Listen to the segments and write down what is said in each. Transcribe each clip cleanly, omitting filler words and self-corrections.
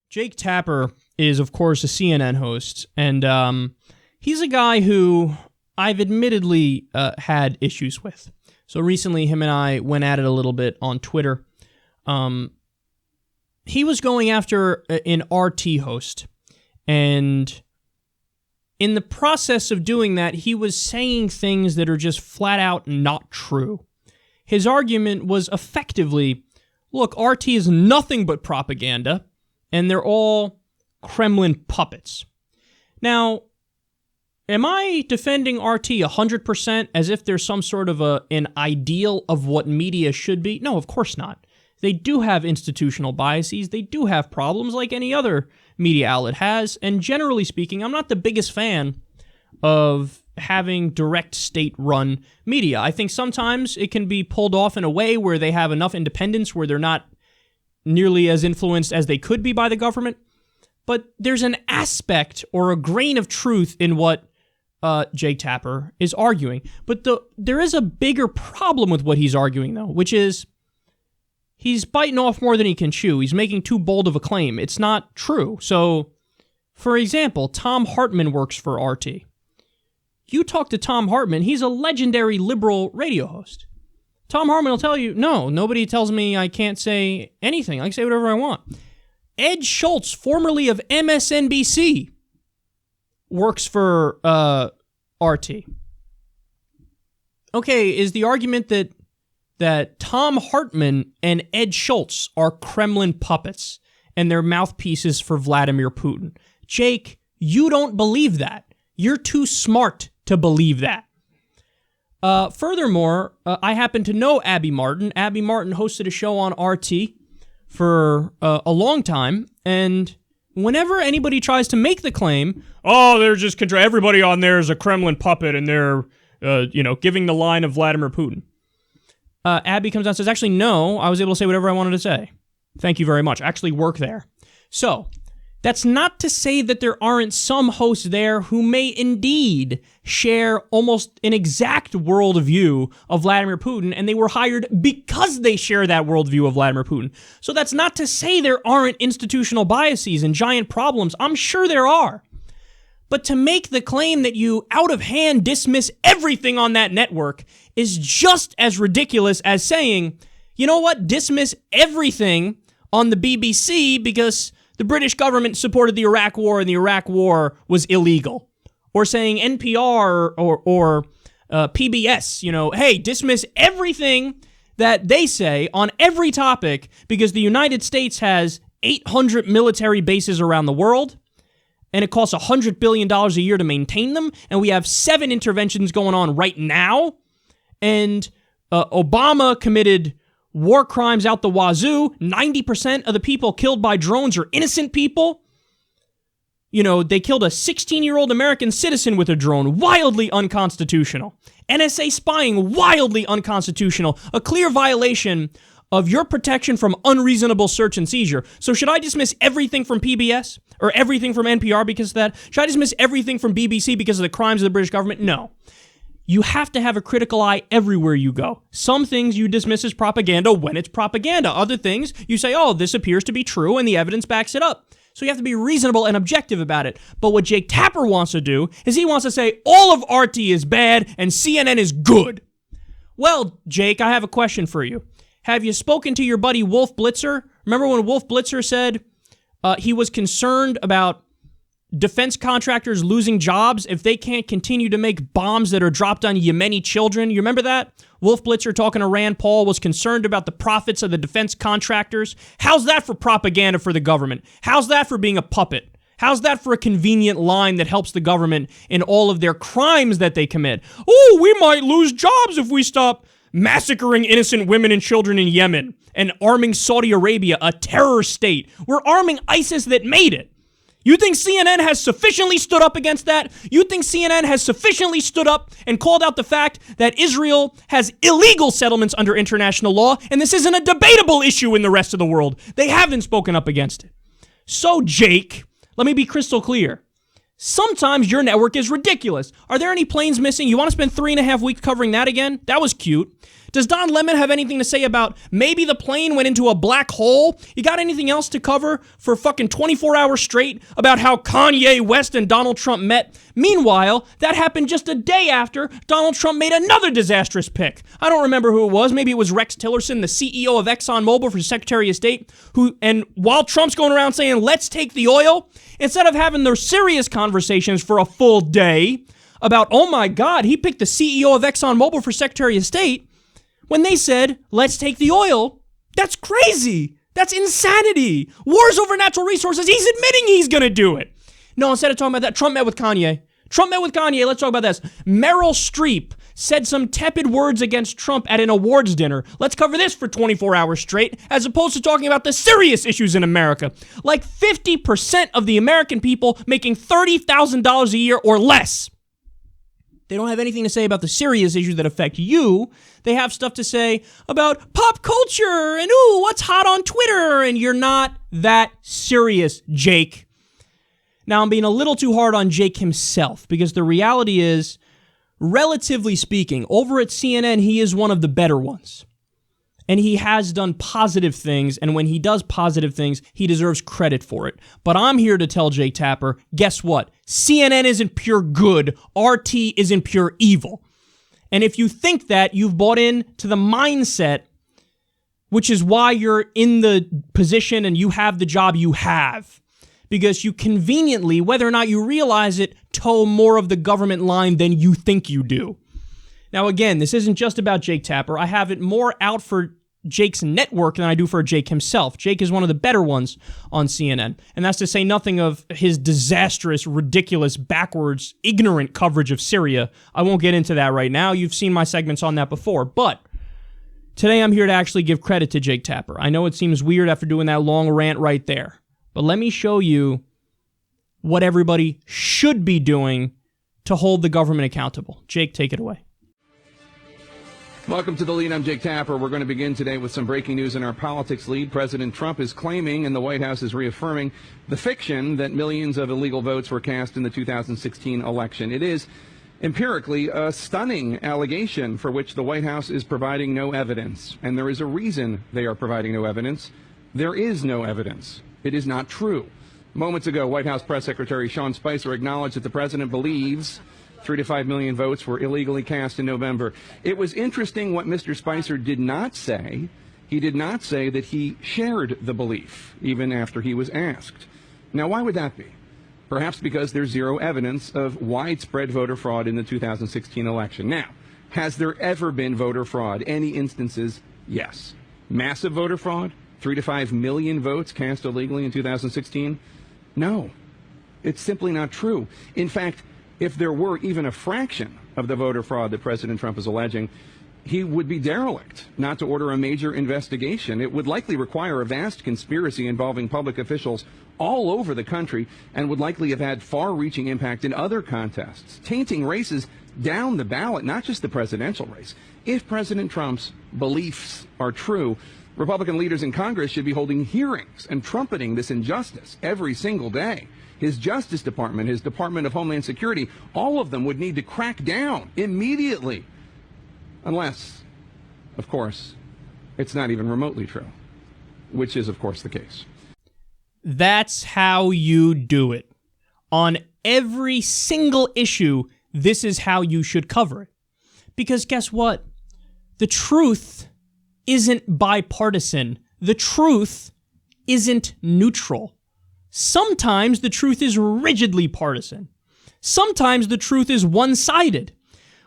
Jake Tapper is, of course, a CNN host, and he's a guy who I've admittedly had issues with. So recently, him and I went at it a little bit on Twitter. He was going after an RT host, and in the process of doing that, he was saying things that are just flat out not true. His argument was effectively, look, RT is nothing but propaganda, and they're all Kremlin puppets. Now, am I defending RT 100% as if there's some sort of an ideal of what media should be? No, of course not. They do have institutional biases. They do have problems like any other media outlet has. And generally speaking, I'm not the biggest fan of having direct state-run media. I think sometimes it can be pulled off in a way where they have enough independence where they're not nearly as influenced as they could be by the government. But there's an aspect or a grain of truth in what Jake Tapper is arguing. But there is a bigger problem with what he's arguing, though, which is he's biting off more than he can chew. He's making too bold of a claim. It's not true. So, for example, Tom Hartman works for RT. You talk to Tom Hartman, he's a legendary liberal radio host. Tom Hartman will tell you, no, nobody tells me I can't say anything. I can say whatever I want. Ed Schultz, formerly of MSNBC, works for RT. Okay, is the argument that Tom Hartman and Ed Schultz are Kremlin puppets and they're mouthpieces for Vladimir Putin? Jake, you don't believe that. You're too smart to believe that. Furthermore, I happen to know Abby Martin. Abby Martin hosted a show on RT for a long time, and whenever anybody tries to make the claim, oh, they're just everybody on there is a Kremlin puppet, and they're giving the line of Vladimir Putin. Abby comes out and says, actually, no, I was able to say whatever I wanted to say. Thank you very much. I actually work there. So, that's not to say that there aren't some hosts there who may indeed share almost an exact worldview of Vladimir Putin, and they were hired because they share that worldview of Vladimir Putin. So that's not to say there aren't institutional biases and giant problems. I'm sure there are. But to make the claim that you out of hand dismiss everything on that network is just as ridiculous as saying, you know what, dismiss everything on the BBC because the British government supported the Iraq War and the Iraq War was illegal. Or saying NPR or PBS, hey, dismiss everything that they say on every topic because the United States has 800 military bases around the world and it costs $100 billion a year to maintain them, and we have 7 interventions going on right now, and Obama committed war crimes out the wazoo. 90% of the people killed by drones are innocent people. They killed a 16-year-old American citizen with a drone. Wildly unconstitutional. NSA spying, wildly unconstitutional. A clear violation of your protection from unreasonable search and seizure. So should I dismiss everything from PBS or everything from NPR because of that? Should I dismiss everything from BBC because of the crimes of the British government? No. You have to have a critical eye everywhere you go. Some things you dismiss as propaganda when it's propaganda. Other things you say, oh, this appears to be true and the evidence backs it up. So you have to be reasonable and objective about it. But what Jake Tapper wants to do is he wants to say all of RT is bad and CNN is good. Well, Jake, I have a question for you. Have you spoken to your buddy Wolf Blitzer? Remember when Wolf Blitzer said he was concerned about defense contractors losing jobs if they can't continue to make bombs that are dropped on Yemeni children? You remember that? Wolf Blitzer, talking to Rand Paul, was concerned about the profits of the defense contractors. How's that for propaganda for the government? How's that for being a puppet? How's that for a convenient line that helps the government in all of their crimes that they commit? Oh, we might lose jobs if we stop massacring innocent women and children in Yemen and arming Saudi Arabia, a terror state. We're arming ISIS that made it. You think CNN has sufficiently stood up against that? You think CNN has sufficiently stood up and called out the fact that Israel has illegal settlements under international law, and this isn't a debatable issue in the rest of the world? They haven't spoken up against it. So, Jake, let me be crystal clear. Sometimes your network is ridiculous. Are there any planes missing? You want to spend 3.5 weeks covering that again? That was cute. Does Don Lemon have anything to say about maybe the plane went into a black hole? You got anything else to cover for fucking 24 hours straight about how Kanye West and Donald Trump met? Meanwhile, that happened just a day after Donald Trump made another disastrous pick. I don't remember who it was. Maybe it was Rex Tillerson, the CEO of ExxonMobil for Secretary of State, and while Trump's going around saying, let's take the oil, instead of having their serious conversations for a full day about, oh my God, he picked the CEO of ExxonMobil for Secretary of State, when they said, let's take the oil, that's crazy. That's insanity. Wars over natural resources, he's admitting he's going to do it. No, instead of talking about that, Trump met with Kanye. Let's talk about this. Meryl Streep said some tepid words against Trump at an awards dinner. Let's cover this for 24 hours straight, as opposed to talking about the serious issues in America. Like 50% of the American people making $30,000 a year or less. They don't have anything to say about the serious issues that affect you. They have stuff to say about pop culture and, ooh, what's hot on Twitter, and you're not that serious, Jake. Now, I'm being a little too hard on Jake himself, because the reality is, relatively speaking, over at CNN, he is one of the better ones. And he has done positive things, and when he does positive things, he deserves credit for it. But I'm here to tell Jake Tapper, guess what? CNN isn't pure good. RT isn't pure evil. And if you think that, you've bought into the mindset, which is why you're in the position and you have the job you have. Because you conveniently, whether or not you realize it, toe more of the government line than you think you do. Now, again, this isn't just about Jake Tapper. I have it more out for Jake's network than I do for Jake himself. Jake is one of the better ones on CNN. And that's to say nothing of his disastrous, ridiculous, backwards, ignorant coverage of Syria. I won't get into that right now. You've seen my segments on that before. But today I'm here to actually give credit to Jake Tapper. I know it seems weird after doing that long rant right there. But let me show you what everybody should be doing to hold the government accountable. Jake, take it away. Welcome to The Lead. I'm Jake Tapper. We're going to begin today with some breaking news in our politics lead. President Trump is claiming, and the White House is reaffirming, the fiction that millions of illegal votes were cast in the 2016 election. It is empirically a stunning allegation for which the White House is providing no evidence. And there is a reason they are providing no evidence. There is no evidence. It is not true. Moments ago, White House Press Secretary Sean Spicer acknowledged that the president believes 3 to 5 million votes were illegally cast in November. It was interesting what Mr. Spicer did not say. He did not say that he shared the belief, even after he was asked. Now, why would that be? Perhaps because there's zero evidence of widespread voter fraud in the 2016 election. Now, has there ever been voter fraud? Any instances? Yes. Massive voter fraud? 3 to 5 million votes cast illegally in 2016? No, it's simply not true. In fact, if there were even a fraction of the voter fraud that President Trump is alleging, he would be derelict not to order a major investigation. It would likely require a vast conspiracy involving public officials all over the country and would likely have had far-reaching impact in other contests, tainting races down the ballot, not just the presidential race. If President Trump's beliefs are true, Republican leaders in Congress should be holding hearings and trumpeting this injustice every single day. His Justice Department, his Department of Homeland Security, all of them would need to crack down immediately. Unless, of course, it's not even remotely true, which is, of course, the case. That's how you do it. On every single issue, this is how you should cover it. Because guess what? The truth isn't bipartisan. The truth isn't neutral. Sometimes the truth is rigidly partisan. Sometimes the truth is one-sided.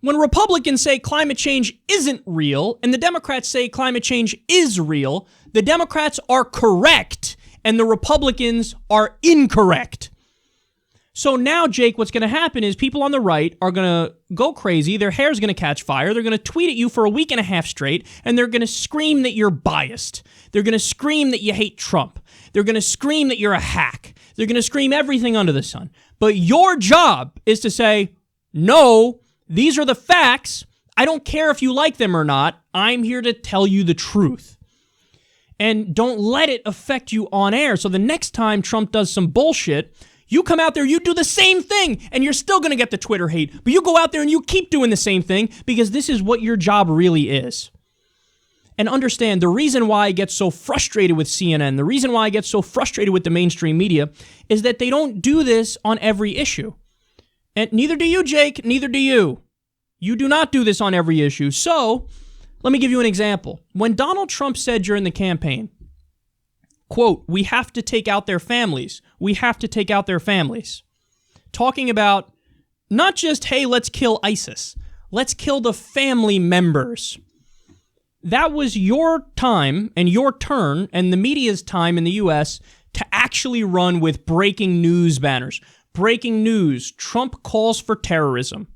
When Republicans say climate change isn't real and the Democrats say climate change is real, the Democrats are correct and the Republicans are incorrect. So now, Jake, what's going to happen is people on the right are going to go crazy. Their hair's going to catch fire. They're going to tweet at you for a week and a half straight, and they're going to scream that you're biased. They're going to scream that you hate Trump. They're going to scream that you're a hack. They're going to scream everything under the sun. But your job is to say, no, these are the facts. I don't care if you like them or not. I'm here to tell you the truth. And don't let it affect you on air. So the next time Trump does some bullshit, you come out there, you do the same thing, and you're still going to get the Twitter hate. But you go out there and you keep doing the same thing because this is what your job really is. and understand the reason why I get so frustrated with CNN, the reason why I get so frustrated with the mainstream media is that they don't do this on every issue. And neither do you, Jake, neither do you. You do not do this on every issue. So, let me give you an example. When Donald Trump said during the campaign, quote, "We have to take out their families. We have to take out their families." Talking about not just, hey, let's kill ISIS. Let's kill the family members. That was your time and your turn and the media's time in the U.S. to actually run with breaking news banners. Breaking news, Trump calls for terrorism.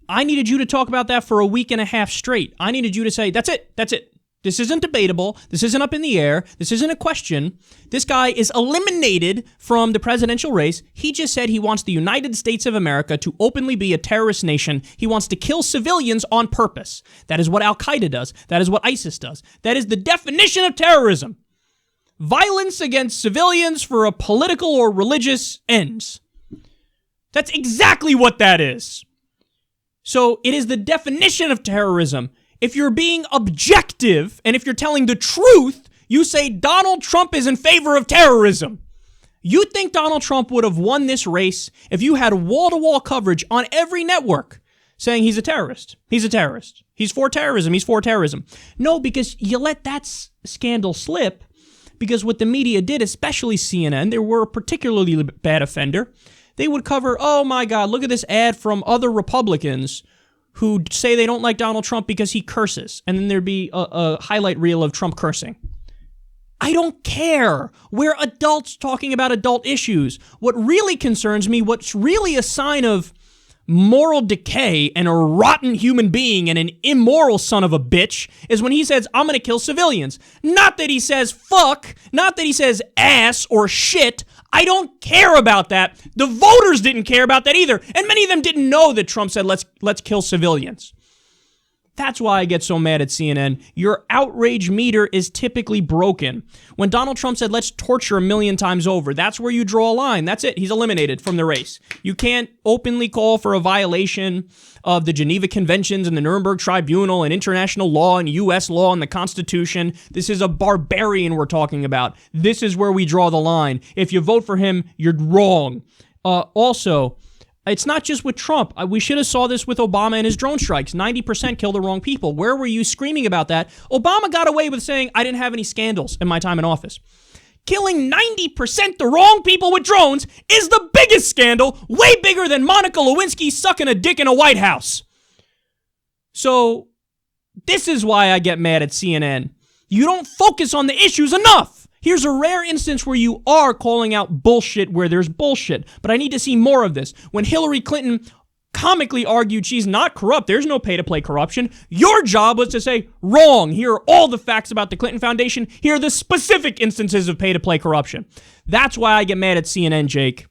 I needed you to talk about that for a week and a half straight. I needed you to say, that's it. This isn't debatable. This isn't up in the air. This isn't a question. This guy is eliminated from the presidential race. He just said he wants the United States of America to openly be a terrorist nation. He wants to kill civilians on purpose. That is what Al-Qaeda does. That is what ISIS does. That is the definition of terrorism. Violence against civilians for a political or religious ends. That's exactly what that is. So it is the definition of terrorism. If you're being objective and if you're telling the truth, you say Donald Trump is in favor of terrorism. You think Donald Trump would have won this race if you had wall-to-wall coverage on every network saying he's a terrorist. He's a terrorist. He's for terrorism. He's for terrorism. No, because you let that scandal slip because what the media did, especially CNN, they were a particularly bad offender. They would cover, oh my God, look at this ad from other Republicans who say they don't like Donald Trump because he curses. And then there'd be a highlight reel of Trump cursing. I don't care. We're adults talking about adult issues. What really concerns me, what's really a sign of moral decay and a rotten human being and an immoral son of a bitch is when he says, I'm going to kill civilians. Not that he says fuck, not that he says ass or shit. I don't care about that. The voters didn't care about that either. And many of them didn't know that Trump said, let's kill civilians. That's why I get so mad at CNN. Your outrage meter is typically broken. When Donald Trump said, let's torture 1 million times over, that's where you draw a line. That's it. He's eliminated from the race. You can't openly call for a violation of the Geneva Conventions and the Nuremberg Tribunal and international law and U.S. law and the Constitution. This is a barbarian we're talking about. This is where we draw the line. If you vote for him, you're wrong. Also, it's not just with Trump. We should have saw this with Obama and his drone strikes. 90% kill the wrong people. Where were you screaming about that? Obama got away with saying, I didn't have any scandals in my time in office. Killing 90% the wrong people with drones is the biggest scandal, way bigger than Monica Lewinsky sucking a dick in a White House. So, this is why I get mad at CNN. You don't focus on the issues enough. Here's a rare instance where you are calling out bullshit where there's bullshit, but I need to see more of this. When Hillary Clinton comically argued she's not corrupt, there's no pay-to-play corruption, your job was to say, wrong, here are all the facts about the Clinton Foundation, here are the specific instances of pay-to-play corruption. That's why I get mad at CNN, Jake.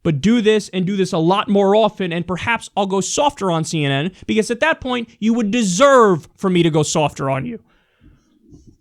But do this and do this a lot more often, and perhaps I'll go softer on CNN, because at that point, you would deserve for me to go softer on you.